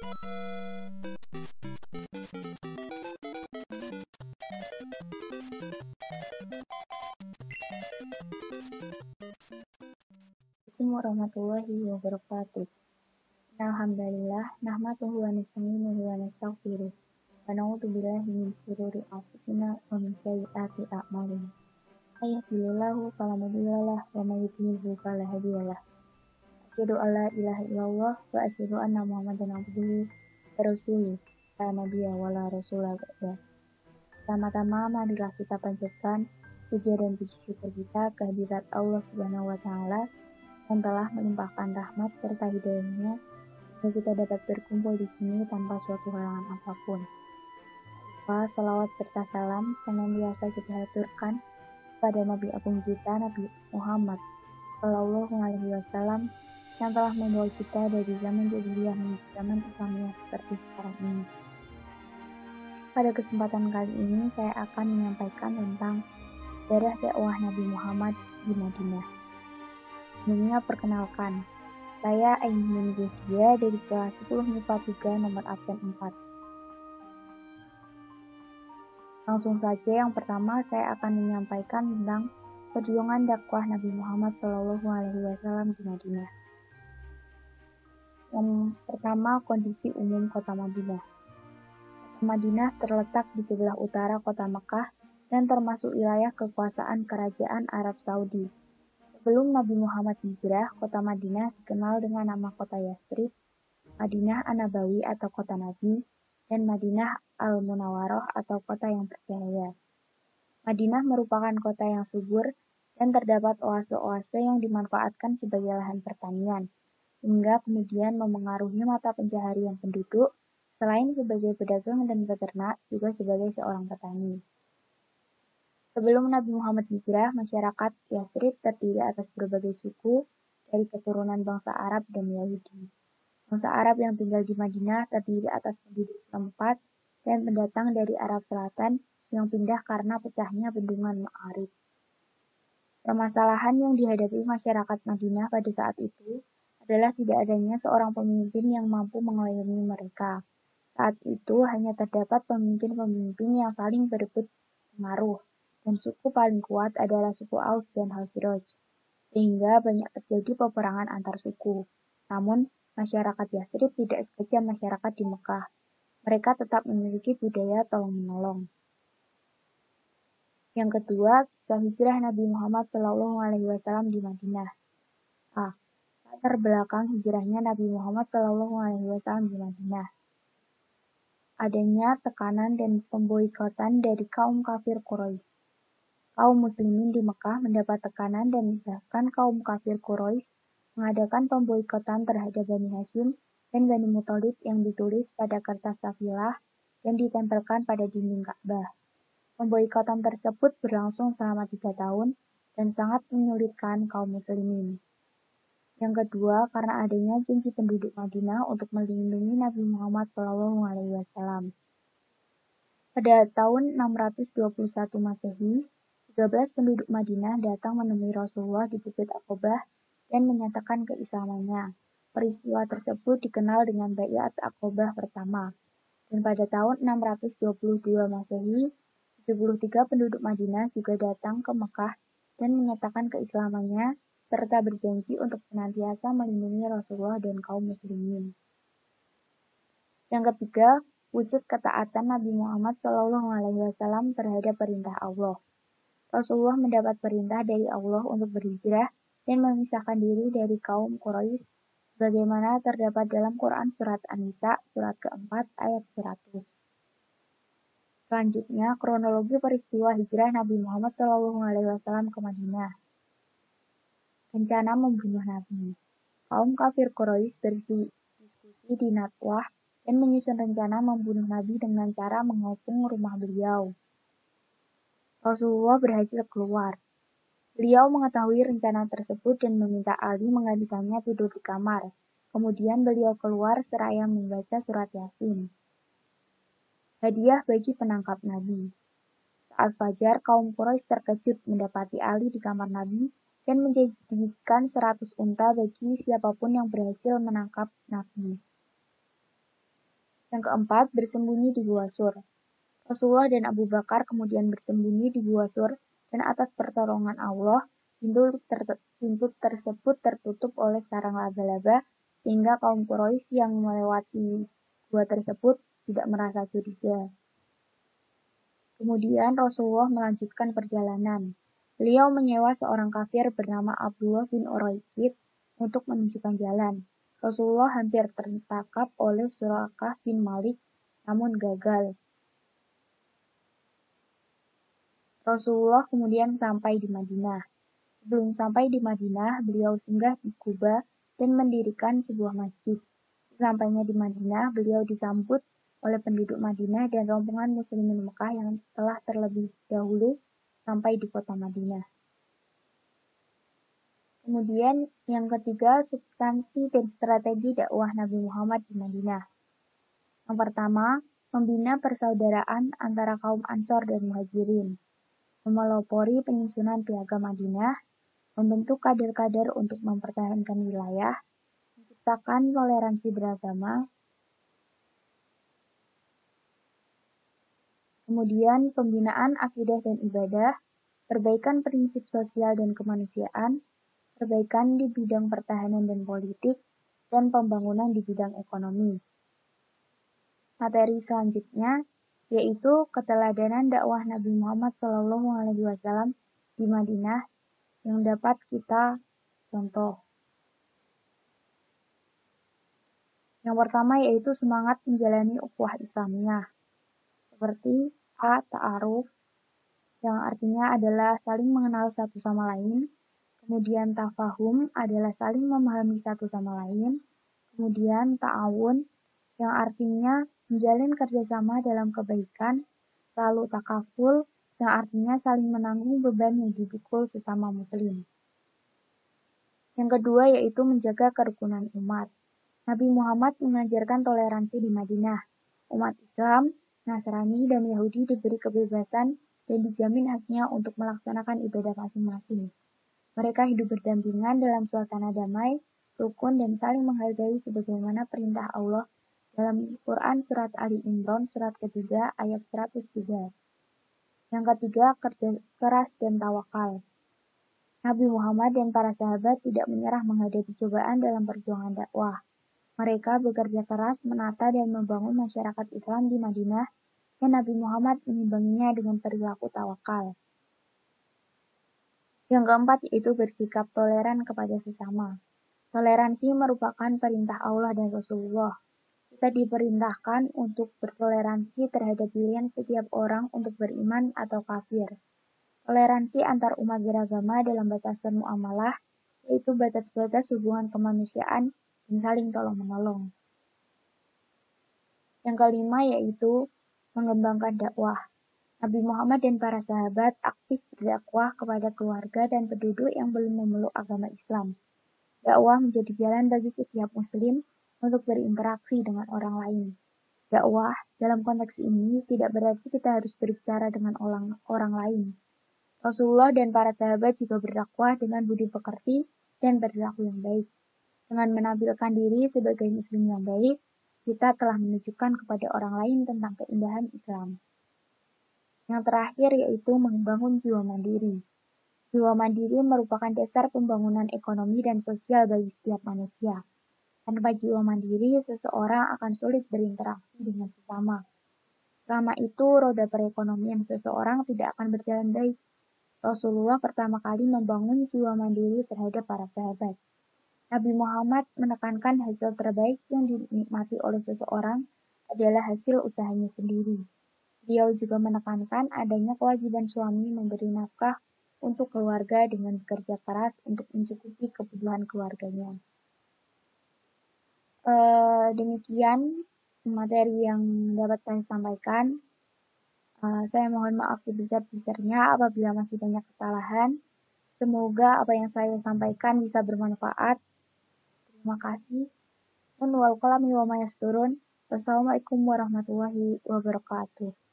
Assalamualaikum warahmatullahi wabarakatuh. Alhamdulillah, nahmaduhu wa nasta'inuhu wa nastaghfiruh. Wa na'udzu billahi min shururi anfusina wa min sayyiati a'malina. May yahdihillahu fala mudilla lahu wa may yudlil fala hadiya lahu. Asyhadu an la ilaha illallah wa asyhadu anna Muhammadan abduhu wa rasuluh. La nabiyya wa la rasula ba'da. Pertama-tama marilah kita panjatkan puja dan puji syukur kita kehadirat Allah Subhanahu wa taala yang telah melimpahkan rahmat serta hidayahnya sehingga kita dapat berkumpul di sini tanpa suatu halangan apapun. Salawat serta salam senantiasa kita haturkan pada Nabi Agung kita, Nabi Muhammad Shallallahu Alaihi Wasallam yang telah membawa kita dari zaman jahiliyah menuju zaman Islamiyah seperti sekarang ini. Pada kesempatan kali ini saya akan menyampaikan tentang sejarah dakwah Nabi Muhammad di Madinah. Sebelumnya perkenalkan, saya Aimin Zuhdia dari kelas 10 MIPA 3 nomor absen 4. Langsung saja yang pertama saya akan menyampaikan tentang perjuangan dakwah Nabi Muhammad SAW di Madinah. Yang pertama, kondisi umum kota Madinah. Kota Madinah terletak di sebelah utara kota Mekah dan termasuk wilayah kekuasaan Kerajaan Arab Saudi. Sebelum Nabi Muhammad hijrah, kota Madinah dikenal dengan nama kota Yastrib, Madinah An-Nabawi atau kota Nabi, dan Madinah Al-Munawwaroh atau kota yang bercahaya. Madinah merupakan kota yang subur dan terdapat oase-oase yang dimanfaatkan sebagai lahan pertanian, sehingga kemudian memengaruhi mata pencaharian penduduk, selain sebagai pedagang dan peternak, juga sebagai seorang petani. Sebelum Nabi Muhammad hijrah, masyarakat Yastrib terdiri atas berbagai suku dari keturunan bangsa Arab dan Yahudi. Bangsa Arab yang tinggal di Madinah terdiri atas penduduk setempat dan pendatang dari Arab Selatan yang pindah karena pecahnya bendungan Ma'arib. Permasalahan yang dihadapi masyarakat Madinah pada saat itu adalah tidak adanya seorang pemimpin yang mampu mengayomi mereka. Saat itu hanya terdapat pemimpin-pemimpin yang saling berebut pengaruh. Dan suku paling kuat adalah suku Aus dan Khazraj, sehingga banyak terjadi peperangan antar suku. Namun, masyarakat Yastrib tidak sekejam masyarakat di Mekah. Mereka tetap memiliki budaya tolong-menolong. Yang kedua, kisah hijrah Nabi Muhammad SAW di Madinah. Latar belakang hijrahnya Nabi Muhammad SAW di Madinah. Adanya tekanan dan pemboikotan dari kaum kafir Quraisy. Kaum muslimin di Mekah mendapat tekanan dan bahkan kaum kafir Quraisy mengadakan pemboikotan terhadap Bani Hashim dan Bani Muthalib yang ditulis pada kertas safilah dan ditempelkan pada dinding Ka'bah. Pemboikotan tersebut berlangsung selama 3 tahun dan sangat menyulitkan kaum muslimin. Yang kedua, karena adanya janji penduduk Madinah untuk melindungi Nabi Muhammad SAW. Pada tahun 621 Masehi, 13 penduduk Madinah datang menemui Rasulullah di Bukit Aqobah dan menyatakan keislamannya. Peristiwa tersebut dikenal dengan Baiat Aqobah pertama. Dan pada tahun 622 Masehi, 73 penduduk Madinah juga datang ke Mekah dan menyatakan keislamannya serta berjanji untuk senantiasa melindungi Rasulullah dan kaum muslimin. Yang ketiga, wujud ketaatan Nabi Muhammad SAW terhadap perintah Allah. Rasulullah mendapat perintah dari Allah untuk berhijrah dan memisahkan diri dari kaum Quraisy, sebagaimana terdapat dalam Quran Surat An-Nisa, surat keempat, ayat 100. Selanjutnya, kronologi peristiwa hijrah Nabi Muhammad SAW ke Madinah. Rencana membunuh Nabi. Kaum kafir Quraisy berdiskusi di Natwah dan menyusun rencana membunuh Nabi dengan cara mengepung rumah beliau. Rasulullah berhasil keluar. Beliau mengetahui rencana tersebut dan meminta Ali menggantikannya tidur di kamar. Kemudian beliau keluar seraya membaca surat Yasin. Hadiah bagi penangkap Nabi. Saat fajar, kaum Quraisy terkejut mendapati Ali di kamar Nabi dan menjanjikan 100 unta bagi siapapun yang berhasil menangkap Nabi. Yang keempat, bersembunyi di Gua Sur. Rasulullah dan Abu Bakar kemudian bersembunyi di Gua Sur, dan atas pertolongan Allah, pintu tersebut tertutup oleh sarang laba-laba, sehingga kaum Quraisy yang melewati gua tersebut tidak merasa curiga. Kemudian Rasulullah melanjutkan perjalanan. Beliau menyewa seorang kafir bernama Abdullah bin Uraikid untuk menunjukkan jalan. Rasulullah hampir tertangkap oleh Surakah bin Malik, namun gagal. Rasulullah kemudian sampai di Madinah. Sebelum sampai di Madinah, beliau singgah di Kuba dan mendirikan sebuah masjid. Sesampainya di Madinah, beliau disambut oleh penduduk Madinah dan rombongan muslimin Mekah yang telah terlebih dahulu sampai di kota Madinah. Kemudian yang ketiga, substansi dan strategi dakwah Nabi Muhammad di Madinah. Yang pertama, membina persaudaraan antara kaum Ansor dan Muhajirin, memelopori penyusunan piagam Madinah, membentuk kader-kader untuk mempertahankan wilayah, menciptakan toleransi beragama, kemudian pembinaan akidah dan ibadah, perbaikan prinsip sosial dan kemanusiaan, perbaikan di bidang pertahanan dan politik, dan pembangunan di bidang ekonomi. Materi selanjutnya yaitu keteladanan dakwah Nabi Muhammad SAW di Madinah yang dapat kita contoh. Yang pertama yaitu semangat menjalani ukhuwah Islamiyah, seperti ta'aruf, yang artinya adalah saling mengenal satu sama lain. Kemudian tafahum adalah saling memahami satu sama lain. Kemudian ta'awun, yang artinya menjalin kerjasama dalam kebaikan. Lalu takaful, yang artinya saling menanggung beban yang dipikul sesama muslim. Yang kedua yaitu menjaga kerukunan umat. Nabi Muhammad mengajarkan toleransi di Madinah. Umat Islam, Nasrani, dan Yahudi diberi kebebasan dan dijamin haknya untuk melaksanakan ibadah masing-masing. Mereka hidup berdampingan dalam suasana damai, rukun, dan saling menghargai sebagaimana perintah Allah dalam Quran Surat Ali Imran Surat ketiga ayat 103. Yang ketiga, kerja keras dan tawakal. Nabi Muhammad dan para sahabat tidak menyerah menghadapi cobaan dalam perjuangan dakwah. Mereka bekerja keras menata dan membangun masyarakat Islam di Madinah, dan Nabi Muhammad mengimbanginya dengan perilaku tawakal. Yang keempat yaitu bersikap toleran kepada sesama. Toleransi merupakan perintah Allah dan Rasulullah. Kita diperintahkan untuk bertoleransi terhadap pilihan setiap orang untuk beriman atau kafir. Toleransi antar umat beragama dalam batasan muamalah, yaitu batas-batas hubungan kemanusiaan dan saling tolong-menolong. Yang kelima yaitu mengembangkan dakwah. Nabi Muhammad dan para sahabat aktif berdakwah kepada keluarga dan penduduk yang belum memeluk agama Islam. Dakwah menjadi jalan bagi setiap muslim untuk berinteraksi dengan orang lain. Dakwah dalam konteks ini tidak berarti kita harus berbicara dengan orang lain. Rasulullah dan para sahabat juga berdakwah dengan budi pekerti dan perilaku yang baik. Dengan menampilkan diri sebagai muslim yang baik, kita telah menunjukkan kepada orang lain tentang keindahan Islam. Yang terakhir yaitu membangun jiwa mandiri. Jiwa mandiri merupakan dasar pembangunan ekonomi dan sosial bagi setiap manusia. Tanpa jiwa mandiri, seseorang akan sulit berinteraksi dengan sesama. Selama itu, roda perekonomian seseorang tidak akan berjalan baik. Rasulullah pertama kali membangun jiwa mandiri terhadap para sahabat. Nabi Muhammad menekankan hasil terbaik yang dinikmati oleh seseorang adalah hasil usahanya sendiri. Beliau juga menekankan adanya kewajiban suami memberi nafkah untuk keluarga dengan bekerja keras untuk mencukupi kebutuhan keluarganya. Demikian materi yang dapat saya sampaikan. Saya mohon maaf sebesar-besarnya apabila masih banyak kesalahan. Semoga apa yang saya sampaikan bisa bermanfaat. Terima kasih. Wal qalami wa ma yasturun. Wassalamualaikum warahmatullahi wabarakatuh.